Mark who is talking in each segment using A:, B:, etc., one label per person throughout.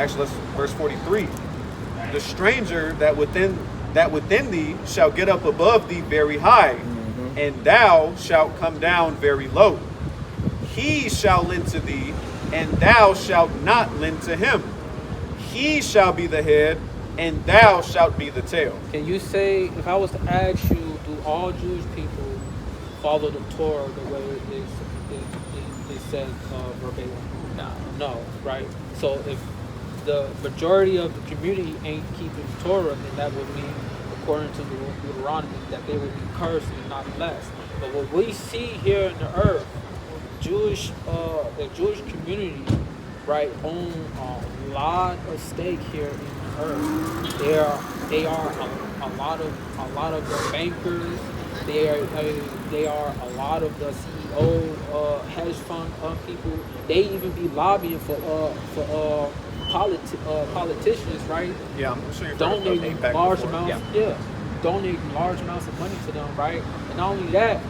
A: Actually, let's verse 43. The stranger that within thee shall get up above thee very high, and thou shalt come down very low. He shall lend to thee, and thou shalt not lend to him. He shall be the head, and thou shalt be the tail.
B: Can you say, if I was to ask you, do all Jewish people follow the Torah the way it says verbatim? No, right? So if the majority of the community ain't keeping Torah, then that would mean, according to the Deuteronomy, that they would be cursed and not blessed. But what we see here in the earth, the Jewish community, right, own a lot of stake here in the earth. They are a lot of the bankers. They are a lot of the CEO, hedge fund people. They even be lobbying for politicians, right?
A: Yeah, I'm sure you're
B: donating large amounts. Yeah, donating large amounts of money to them, right? And not only that,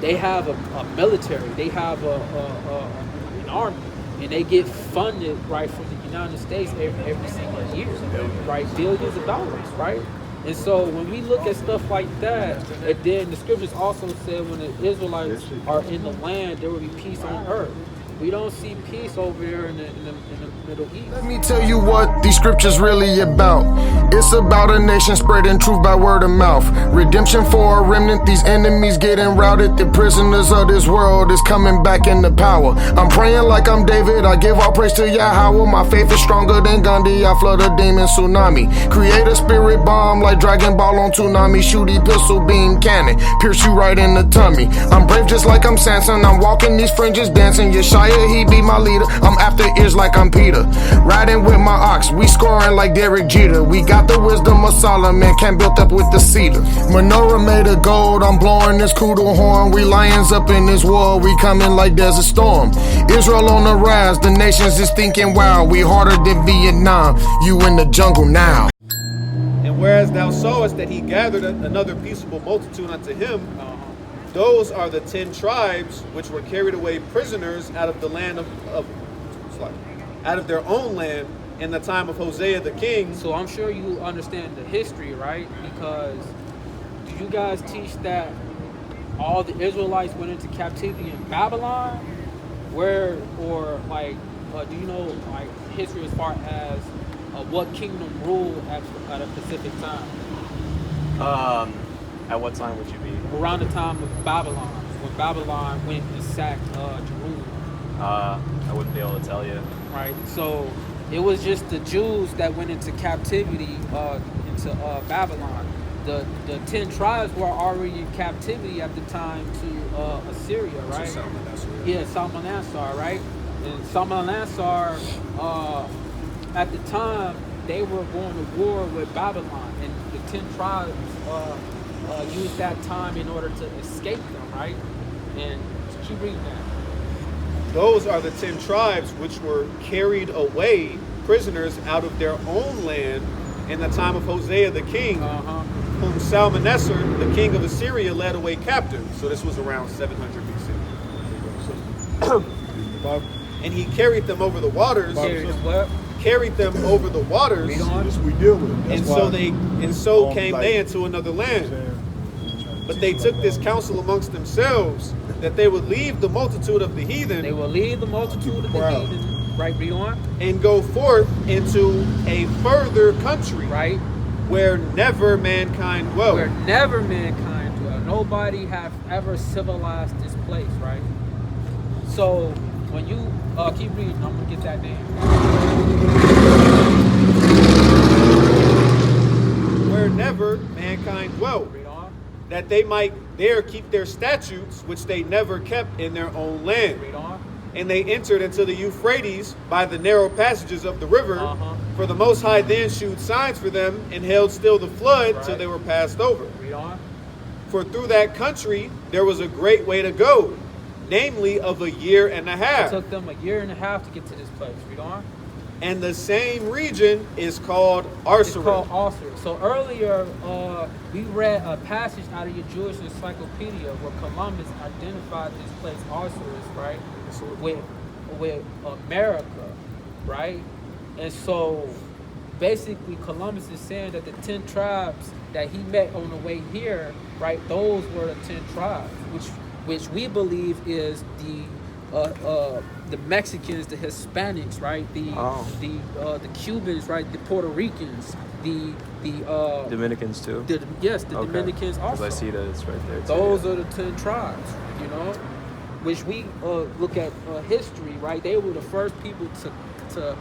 B: they have a military. They have an army, and they get funded right from the United States every single year, right? Billions of dollars, right? And so when we look at stuff like that, and then the scriptures also said when the Israelites are in the land, there will be peace on earth. We don't see peace over there in the Middle East.
C: Let me tell you what these scriptures really about. It's about a nation spreading truth by word of mouth. Redemption for a remnant, these enemies getting routed. The prisoners of this world is coming back into power. I'm praying like I'm David, I give all praise to Yahweh. My faith is stronger than Gandhi, I flood a demon tsunami. Create a spirit bomb like Dragon Ball on Toonami. Shooty pistol beam cannon, pierce you right in the tummy. I'm brave just like I'm Samson, I'm walking these fringes dancing. Yeshaya, he be my leader. I'm after ears like I'm Peter. Riding with my ox, we scoring like Derek Jeter. We got the wisdom of Solomon, can't build up with the cedar. Menorah made of gold, I'm blowing this kudu horn. We lions up in this war, we coming like there's a storm. Israel on the rise, the nations is thinking wow. We harder than Vietnam, you in the jungle now.
A: And whereas thou sawest that he gathered another peaceable multitude unto him, those are the 10 tribes which were carried away prisoners out of the land out of their own land in the time of Hosea the king.
B: So I'm sure you understand the history, right? Because do you guys teach that all the Israelites went into captivity in Babylon? Do you know like history as far as what kingdom ruled at a specific time?
D: At what time would you be?
B: Around the time of Babylon, when Babylon went and sacked Jerusalem.
D: I wouldn't be able to tell you.
B: Right, so it was just the Jews that went into captivity into Babylon. The 10 tribes were already in captivity at the time to Assyria, right? Salmanassar, right? And Salmanassar, at the time, they were going to war with Babylon, and the 10 tribes used that time in order to escape them, right? And keep reading that.
A: Those are the 10 tribes which were carried away prisoners out of their own land in the time of Hosea the king, whom Salmanassar, the king of Assyria, led away captive. So this was around 700 BC. And he carried them over the waters. Carried them over the waters.
E: This we deal with.
A: And so came they into another land. But they took this counsel amongst themselves that they would leave the multitude of the heathen.
B: They will leave the multitude of the heathen. Right, read on.
A: And go forth into a further country.
B: Right.
A: Where never mankind dwelt.
B: Where never mankind dwelt. Nobody have ever civilized this place, right? So when you keep reading, I'm gonna get that name.
A: Where never mankind dwelt.
B: Read on.
A: That they might there keep their statutes, which they never kept in their own land.
B: Read on.
A: And they entered into the Euphrates by the narrow passages of the river. For the Most High then shewed signs for them and held still the flood till they were passed over.
B: Read on.
A: For through that country there was a great way to go, namely of a year and a half.
B: It took them a year and a half to get to this place. Read on.
A: And the same region is called Arsarat.
B: It's called Arsarat. So earlier, we read a passage out of your Jewish encyclopedia where Columbus identified this place, Arsarat, right, with America, right? And so basically Columbus is saying that the 10 tribes that he met on the way here, right, those were the 10 tribes, which we believe is the Mexicans, the Hispanics, right, the Cubans, right, the Puerto Ricans, the
D: Dominicans too.
B: the
D: Okay.
B: Dominicans also.
D: Because I see that it's right there too.
B: Those are the 10 tribes, you know, which we look at history, right? They were the first people to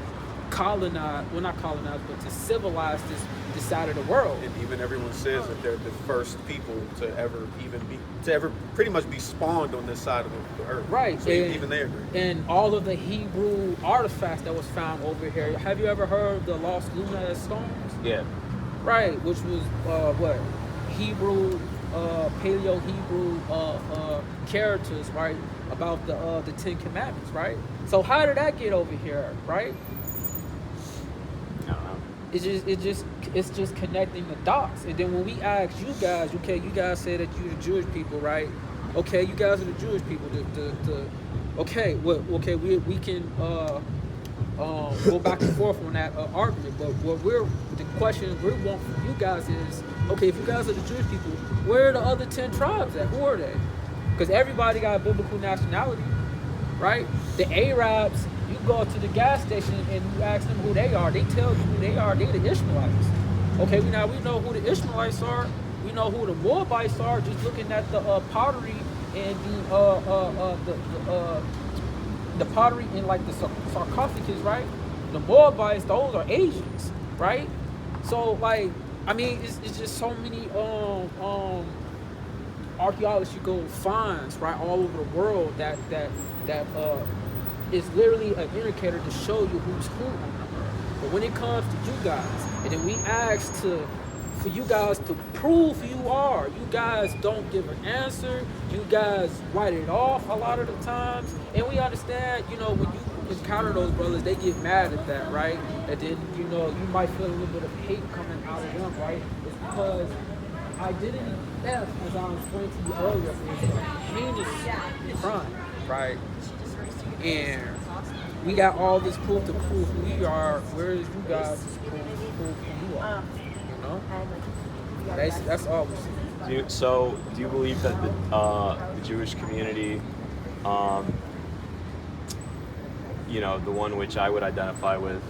B: colonize, well, not colonize, but to civilize this side of the world.
A: And even everyone says that they're the first people to ever pretty much be spawned on this side of the earth.
B: Right.
A: So
B: and,
A: even they agree.
B: And all of the Hebrew artifacts that was found over here. Have you ever heard of the Lost Luna stones?
D: Yeah.
B: Right, which was what? Hebrew, Paleo-Hebrew characters, right? About the 10 Commandments, right? So how did that get over here, right?
D: I don't know.
B: It's just connecting the dots. And then when we ask you guys, okay, you guys say that you're the Jewish people, right? Okay, you guys are the Jewish people. We can go back and forth on that argument. But the question we want from you guys is, okay, if you guys are the Jewish people, where are the other 10 tribes at? Who are they? Because everybody got a biblical nationality, right? The Arabs, you go to the gas station and you ask them who they are. They tell you who they are. They're the Ishmaelites. Okay, we know who the Ishmaelites are. We know who the Moabites are. Just looking at the pottery and the pottery in like the sarcophagus, right? The Moabites, those are Asians, right? So like, I mean, it's just so many archaeological finds, right, all over the world that is literally an indicator to show you who's who on the earth. But when it comes to you guys, and then we ask for you guys to prove who you are, you guys don't give an answer. You guys write it off a lot of the times, and we understand, you know, when you encounter those brothers, they get mad at that, right? And then, you know, you might feel a little bit of hate coming out of them, right? It's because identity theft, as I explained to you earlier, is a heinous crime, right? And we got all this proof to prove who we are. Where is you guys to prove who you are? You know? That's all we're saying.
D: Do you believe that the Jewish community, you know, the one which I would identify with,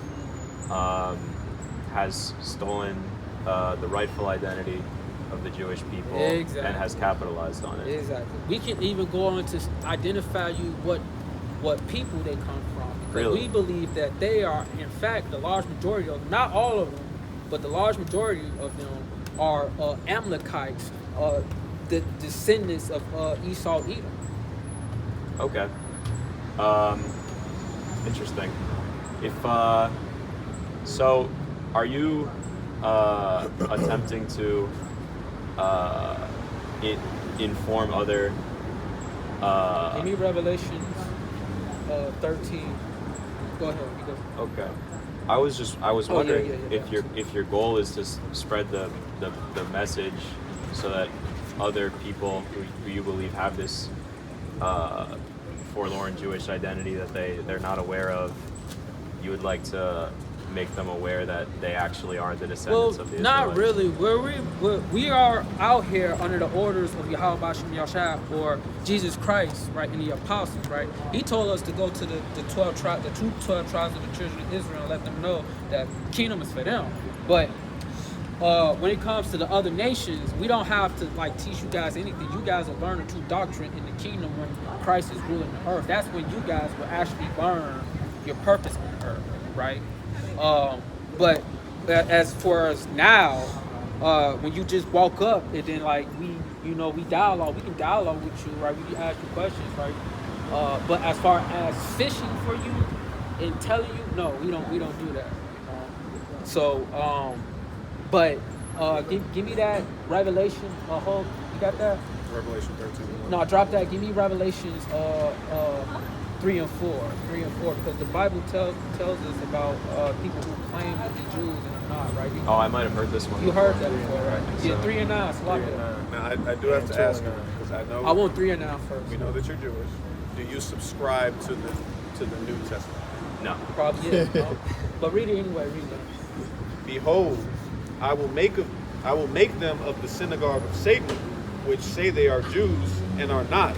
D: has stolen the rightful identity of the Jewish people
B: Exactly.
D: and has capitalized on it?
B: Exactly. We can even go on to identify you what people they come from. Because
D: Really?
B: we believe that they are, in fact, the large majority of them, not all of them, but the large majority of them are Amalekites, the descendants of Esau, Edom.
D: Okay. Interesting. If so, are you attempting to inform other?
B: Give me Revelations 13. Go ahead. You go.
D: Okay. I was wondering
B: yeah.
D: if your goal is to spread the message so that other people who you believe have this forlorn Jewish identity that they're not aware of, you would like to make them aware that they actually are the descendants of the
B: not
D: Israelites.
B: really. We are out here under the orders of Yahweh Bashem Yashab, or Jesus Christ, right, and the apostles, right? He told us to go to the 12 tribes, the true 12 tribes of the children of Israel, and let them know that kingdom is for them. But when it comes to the other nations, we don't have to like teach you guys anything. You guys will learn the true doctrine in the kingdom when Christ is ruling the earth. That's when you guys will actually learn your purpose on the earth, right? But as for us now, when you just walk up and then like we dialogue, we can dialogue with you, right? We can ask you questions, right? But as far as fishing for you and telling you, no, we don't do that. But give me that Revelation. Hope you got that?
A: Revelation 13.
B: No, drop that. Give me Revelations 3 and 4, because the Bible tells us about people who claim to be Jews and are not, right?
D: Oh, I might have heard this one.
B: You
D: before.
B: heard that before, right? Yeah, 3 and 9. So lock it up.
A: Now I do have to ask you because I know
B: I want 3 and 9 first.
A: we know that you're Jewish. Do you subscribe to the New Testament?
D: No.
B: Probably is. No? But read it anyway. Read it.
A: Behold, I will make them of the synagogue of Satan, which say they are Jews and are not,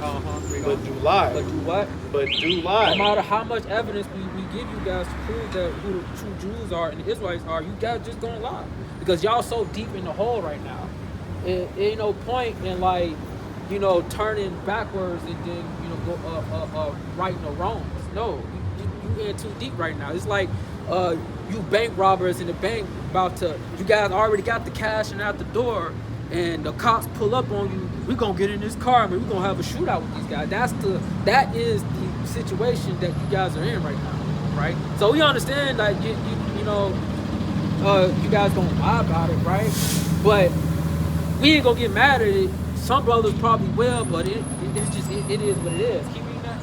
B: Read
A: but
B: on.
A: do lie.
B: But do what?
A: But do lie.
B: No matter how much evidence we give you guys to prove that who the true Jews are and the Israelites are, you guys just gonna lie. Because y'all so deep in the hole right now. It ain't no point in like, turning backwards and then, go righting the wrongs. No, you in too deep right now. It's like you bank robbers in the bank you guys already got the cash and out the door, and the cops pull up on you. We're gonna get in this car, man. We're gonna have a shootout with these guys. That is the situation that you guys are in right now, right? So we understand that you guys don't lie about it, right? But we ain't gonna get mad at it. Some brothers probably will, but it is what it is. Keep reading that.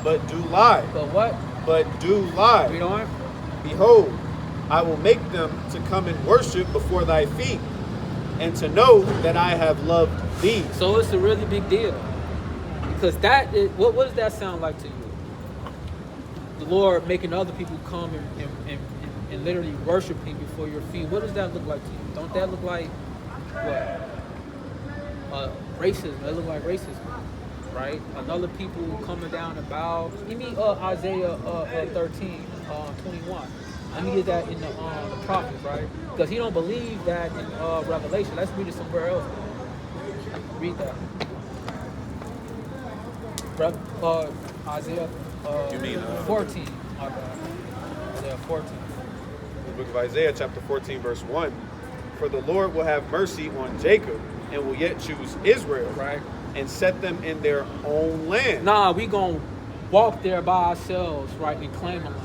A: But do lie.
B: But what?
A: But do lie.
B: Read on.
A: Behold, I will make them to come and worship before thy feet, and to know that I have loved thee.
B: So it's a really big deal. Because what does that sound like to you? The Lord making other people come and literally worship him before your feet. What does that look like to you? Don't that look like what? Racism. That look like racism, right? Another people coming down and bow. Give me Isaiah 13, 21. Let me get that in the prophets, right? Because he don't believe that in Revelation. Let's read it somewhere else. Read that. Isaiah
A: You mean,
B: 14. My bad. Isaiah 14.
A: The book of Isaiah, chapter 14, verse 1. For the Lord will have mercy on Jacob, and will yet choose Israel,
B: Right.
A: and set them in their own land.
B: Nah, we gonna walk there by ourselves, right, and claim the land.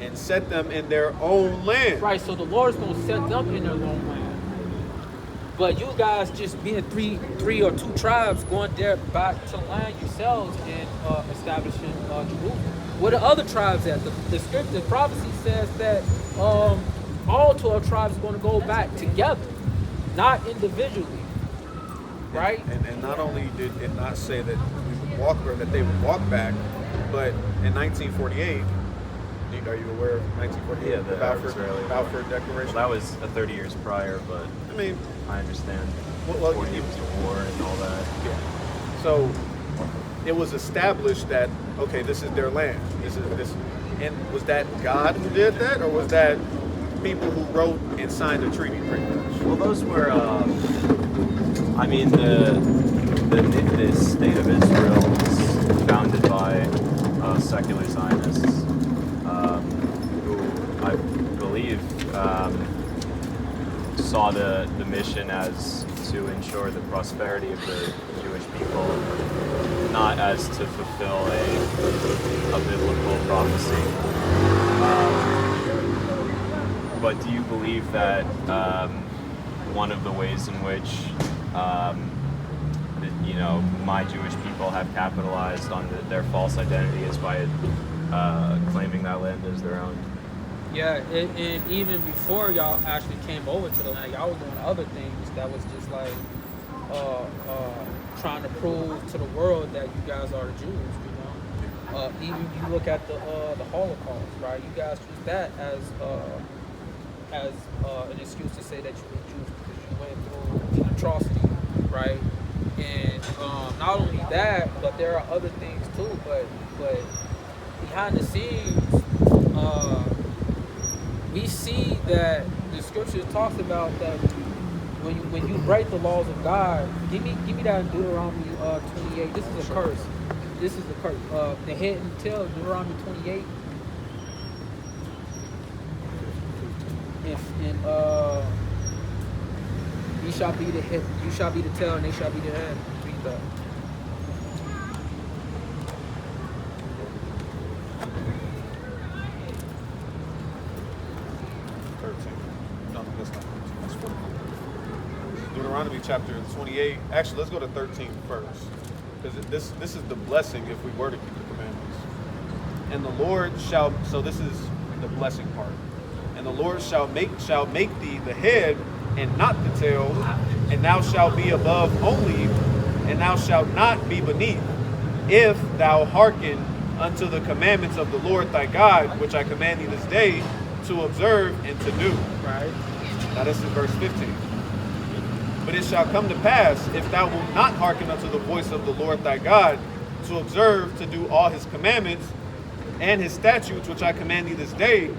A: And set them in their own land.
B: Right, so the Lord's gonna set them in their own land. But you guys just being three or two tribes going there back to land yourselves and establishing Jerusalem. Where the other tribes at? The scripture, the prophecy says that all 12 tribes are going to go back together, not individually. Right?
A: And not only did it not say that we would walk, or that they would walk back, but in 1948, are you aware of 1948?
D: Yeah,
A: the Balfour Declaration.
D: Well, that was 30 years prior, but
A: I mean,
D: I understand.
A: Well,
D: 40 years of war and all that.
A: yeah. So it was established that okay, this is their land. This. And was that God who did that, or was that people who wrote and signed a treaty, pretty much?
D: Well, those were. I mean, the state of Israel was founded by secular Zionists, who I believe saw the mission as to ensure the prosperity of the Jewish people, not as to fulfill a biblical prophecy. But do you believe that one of the ways in which my Jewish people have capitalized on their false identity is by claiming that land as their own?
B: Yeah, and even before y'all actually came over to the land, y'all was doing other things that was just like trying to prove to the world that you guys are the Jews, even you look at the Holocaust, right? You guys use that as an excuse to say that you were Jews because you went through an atrocity, right? And not only that, but there are other things too. But behind the scenes, we see that the scripture talks about that when you break the laws of God. Give me that in Deuteronomy 28. This is a curse. This is the curse. The head and tail, Deuteronomy 28. And you shall be the head, you shall be the tail, and they shall be the head. Read that.
A: Deuteronomy chapter 28. Actually, let's go to 13 first, because this is the blessing if we were to keep the commandments. And the Lord shall. So this is the blessing part. And the Lord shall make thee the head and not the tail, and thou shalt be above only, and thou shalt not be beneath, if thou hearken unto the commandments of the Lord thy God, which I command thee this day to observe and to do.
B: Right.
A: Now this is verse 15. But it shall come to pass, if thou wilt not hearken unto the voice of the Lord thy God, to observe, to do all his commandments and his statutes, which I command thee this day,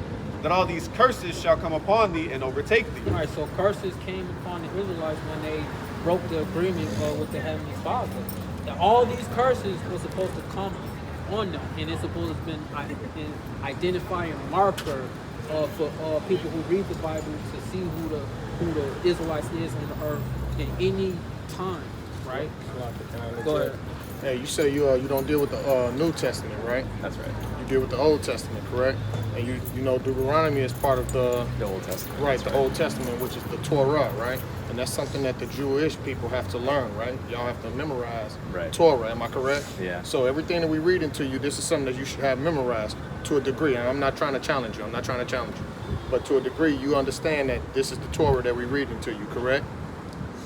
A: that all these curses shall come upon thee and overtake thee.
B: All right, so curses came upon the Israelites when they broke the agreement with the Heavenly Father. Now, all these curses were supposed to come on them, and it's supposed to have been an identifying marker for people who read the Bible to see who the Israelites is on the earth in any time, right? Go ahead.
C: Hey, you say you don't deal with the New Testament, right?
D: That's right.
C: You deal with the Old Testament, correct? And you know Deuteronomy is part of the
D: Old Testament.
C: right, the Old Testament, which is the Torah, right? And that's something that the Jewish people have to learn, right? Y'all have to memorize
D: Right.
C: Torah, am I correct?
D: Yeah.
C: So everything that we read into you, this is something that you should have memorized to a degree. And I'm not trying to challenge you. But to a degree, you understand that this is the Torah that we read into you, correct?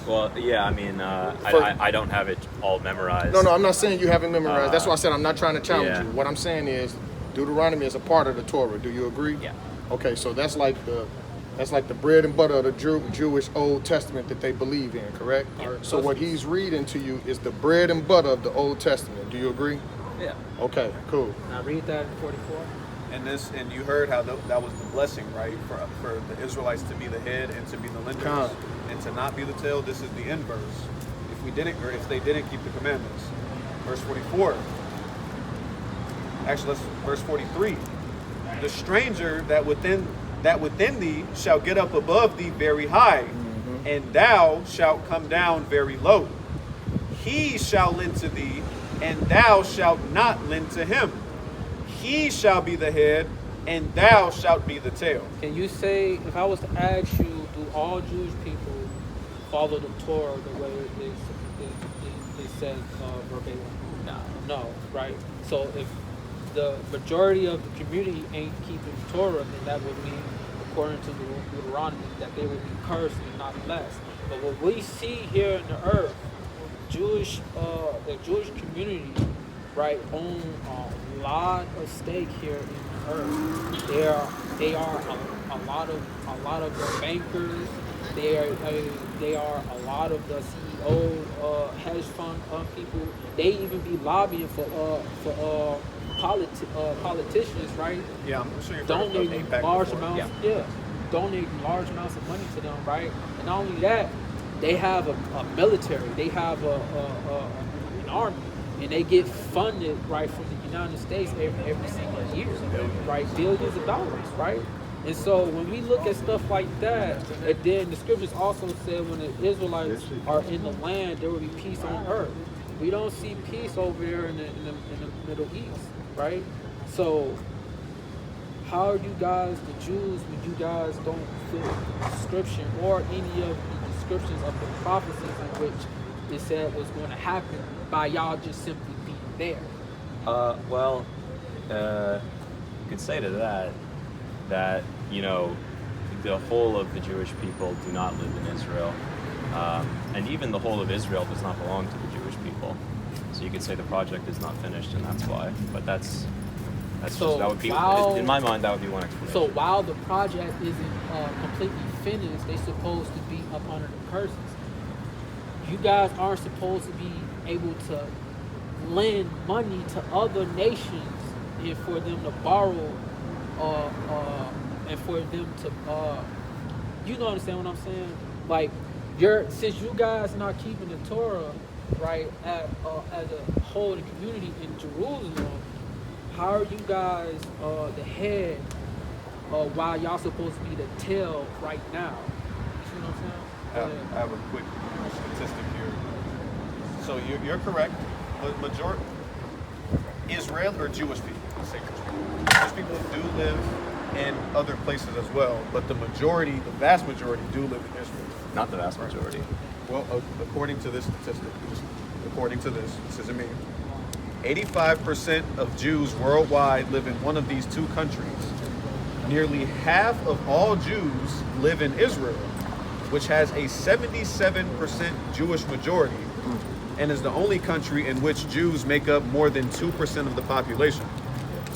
D: Well, yeah, I mean, I don't have it all memorized.
C: No, I'm not saying you haven't memorized. That's why I said I'm not trying to challenge
D: yeah.
C: you. What I'm saying is Deuteronomy is a part of the Torah. Do you agree?
D: Yeah.
C: Okay, so that's like the bread and butter of the Jewish Old Testament that they believe in, correct?
B: Yeah.
C: So what he's reading to you is the bread and butter of the Old Testament. Do you agree?
D: Yeah.
C: Okay, cool.
B: Now read that in 44.
A: And you heard how that was the blessing, right? For the Israelites to be the head and to be the lenders
C: Con.
A: and to not be the tail. This is the inverse. If they didn't keep the commandments. Verse 44. Actually, verse 43. The stranger that within thee shall get up above thee very high, and thou shalt come down very low. He shall lend to thee, and thou shalt not lend to him. He shall be the head, and thou shalt be the tail.
B: Can you say, if I was to ask you, do all Jewish people follow the Torah the way it says verbatim? No, right? So if the majority of the community ain't keeping Torah, then that would mean, according to Deuteronomy, that they would be cursed and not blessed. But what we see here in the earth, the Jewish community, right, own a lot of stake here in the earth. They are a lot of the bankers. They are a lot of the CEO, hedge fund people. They even be lobbying for politicians, right?
A: Yeah, I'm sure you've heard of
B: Donating
A: AIPAC
B: large
A: before.
B: amounts, donating large amounts of money to them, right? And not only that, they have a military, they have an army, and they get funded right from the United States every single year, right? Billions of dollars, right? And so when we look at stuff like that, and then the scriptures also said when the Israelites are in the land, there will be peace on earth. We don't see peace over there in the Middle East, right? So how are you guys, the Jews, when you guys don't fit the description or any of the descriptions of the prophecies in which it said was going to happen by y'all just simply being there?
D: Well, you could say to that, you know, the whole of the Jewish people do not live in Israel. And even the whole of Israel does not belong to the Jewish people. So you could say the project is not finished, and that's why. But that's
B: So
D: just, that would be,
B: while-
D: in my mind, that would be one explanation.
B: So while the project isn't completely finished, they're supposed to be up under the curses. You guys aren't supposed to be able to lend money to other nations and for them to borrow, and for them to, you know, understand what I'm saying? Like, since you guys not keeping the Torah, right, as a whole in the community in Jerusalem, how are you guys the head while y'all supposed to be the tail right now? You see what I'm saying?
A: I have a quick statistic here. So you're correct. Majority Israel or Jewish people. Let's say Jewish people do live in other places as well, but the vast majority do live in Israel.
D: Not the vast majority.
A: Well, according to this statistic, this isn't me. 85% of Jews worldwide live in one of these two countries. Nearly half of all Jews live in Israel, which has a 77% Jewish majority and is the only country in which Jews make up more than 2% of the population.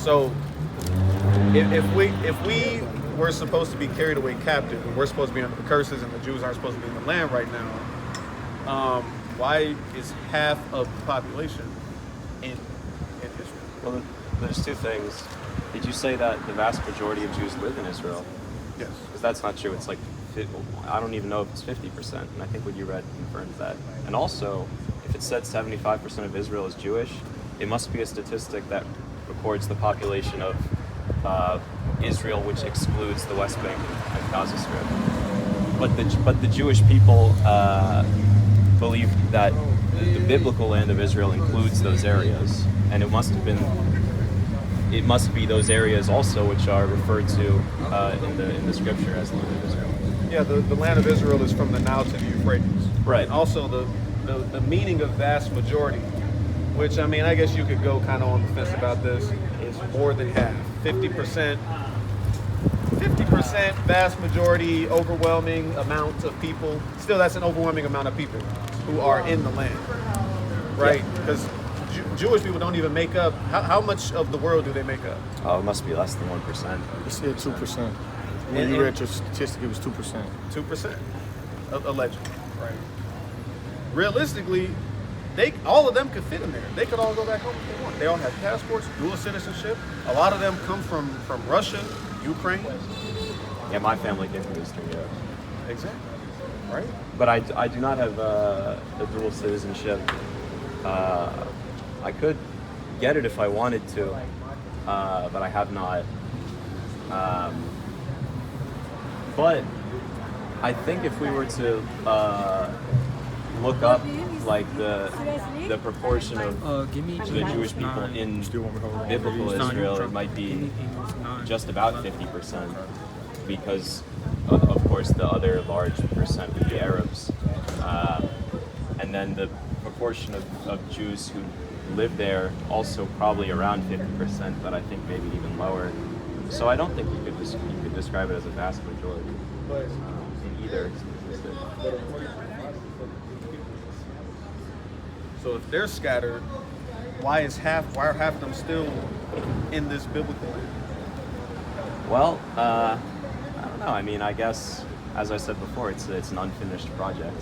A: So if we were supposed to be carried away captive, and we're supposed to be under the curses, and the Jews aren't supposed to be in the land right now, why is half of the population in Israel?
D: Well, there's two things. Did you say that the vast majority of Jews live in Israel?
A: Yes.
D: Because that's not true. It's like, I don't even know if it's 50%, and I think what you read confirms that. And also, if it said 75% of Israel is Jewish, it must be a statistic that records the population of Israel, which excludes the West Bank and Gaza Strip. But the Jewish people believe that the biblical land of Israel includes those areas, and it must be those areas also which are referred to in the scripture as the land of Israel.
A: Yeah, the land of Israel is from the Nile to the Euphrates.
D: Right.
A: And also the meaning of vast majority, which I mean, I guess you could go kind of on the fence about this, is more than half. 50%, vast majority, overwhelming amount of people. Still, that's an overwhelming amount of people who are in the land, right? Because Jewish people don't even make up. How much of the world do they make up?
D: Oh, it must be less than 1%.
C: You said 2%. When you read your statistic, it was 2%.
A: 2%, allegedly, right? Realistically, all of them could fit in there. They could all go back home if they want. They all have passports, dual citizenship. A lot of them come from Russia, Ukraine.
D: Yeah, my family came from Eastern Europe.
A: Exactly, right?
D: But I do not have a dual citizenship. I could get it if I wanted to, but I have not. But I think if we were to look up like the proportion of the Jewish people in biblical Israel, it might be just about 50%, because of course the other large percent would be Arabs, and then the proportion of Jews who live there also probably around 50%, but I think maybe even lower. So I don't think you could describe it as a vast majority in either statistic.
A: So if they're scattered, why are half of them still in this biblical land?
D: Well, I don't know. I mean, I guess, as I said before, it's an unfinished project.